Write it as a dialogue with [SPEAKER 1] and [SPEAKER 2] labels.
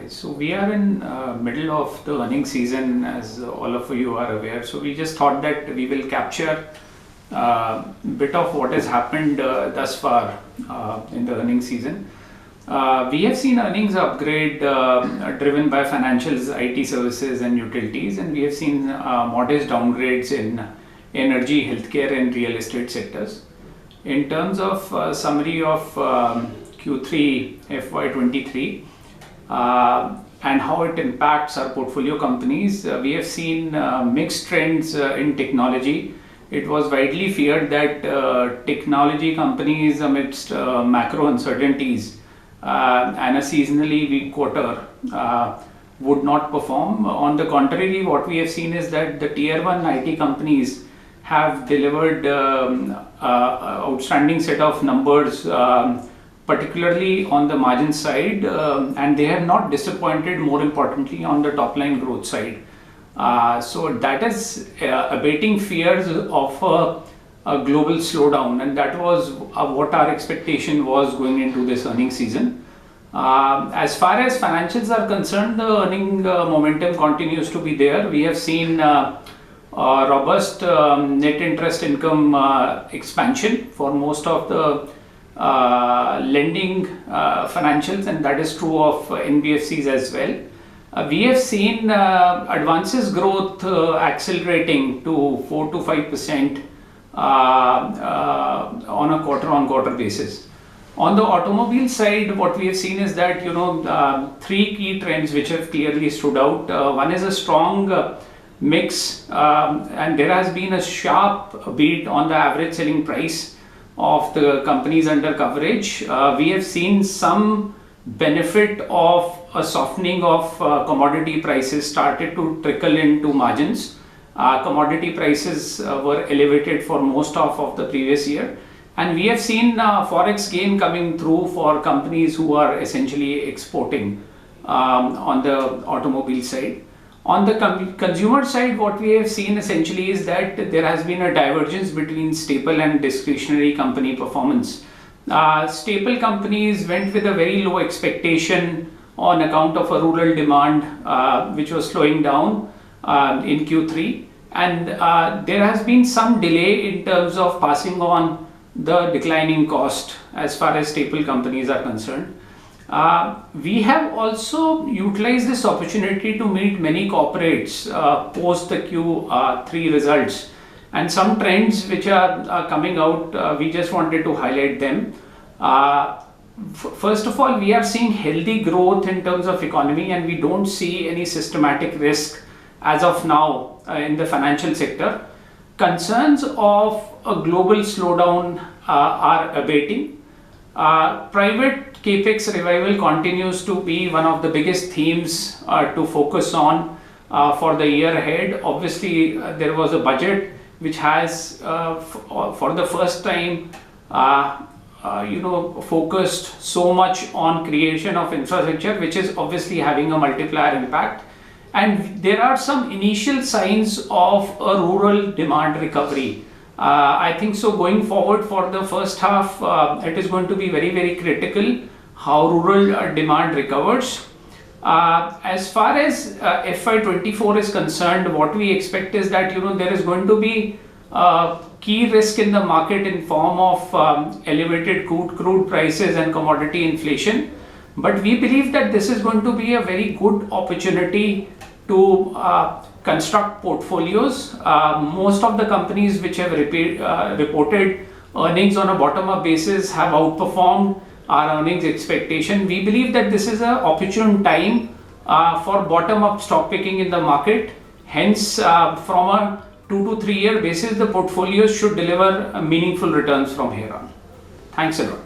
[SPEAKER 1] So we are in middle of the earnings season, as all of you are aware. So we just thought that we will capture bit of what has happened thus far in the earnings season. We have seen earnings upgrade driven by financials, IT services and utilities, and we have seen modest downgrades in energy, healthcare and real estate sectors. In terms of summary of Q3 FY23 and how it impacts our portfolio companies, we have seen mixed trends in technology. It was widely feared that technology companies amidst macro uncertainties and a seasonally weak quarter would not perform. On the contrary, what we have seen is that the tier 1 IT companies have delivered outstanding set of numbers, particularly on the margin side, and they have not disappointed, more importantly, on the top line growth side. So that is abating fears of a global slowdown, and that was what our expectation was going into this earnings season. As far as financials are concerned, the earning momentum continues to be there. We have seen robust net interest income expansion for most of the lending financials, and that is true of NBFCs as well. We have seen advances growth accelerating to 4 to 5% on a quarter-on-quarter basis. On the automobile side, what we have seen is that three key trends which have clearly stood out. One is a strong mix, and there has been a sharp beat on the average selling price of the companies under coverage. We have seen some benefit of a softening of commodity prices started to trickle into margins. Commodity prices were elevated for most of the previous year, and we have seen forex gain coming through for companies who are essentially exporting on the automobile side. On the consumer side, what we have seen essentially is that there has been a divergence between staple and discretionary company performance. Staple companies went with a very low expectation on account of a rural demand which was slowing down in Q3, and there has been some delay in terms of passing on the declining cost as far as staple companies are concerned. We have also utilized this opportunity to meet many corporates post the Q3 results, and some trends which are coming out, we just wanted to highlight them. First of all, we are seeing healthy growth in terms of economy, and we don't see any systematic risk as of now in the financial sector. Concerns of a global slowdown are abating. Private capex revival continues to be one of the biggest themes to focus on for the year ahead. Obviously, there was a budget which has for the first time focused so much on creation of infrastructure, which is obviously having a multiplier impact. And there are some initial signs of a rural demand recovery. I think so going forward for the first half, it is going to be very, very critical how rural demand recovers. As far as FY24 is concerned, what we expect is that there is going to be key risk in the market in form of elevated crude prices and commodity inflation. But we believe that this is going to be a very good opportunity to construct portfolios. Most of the companies which have reported earnings on a bottom-up basis have outperformed our earnings expectation. We believe that this is an opportune time for bottom-up stock picking in the market. Hence, from a 2 to 3 year basis, the portfolios should deliver meaningful returns from here on. Thanks a lot.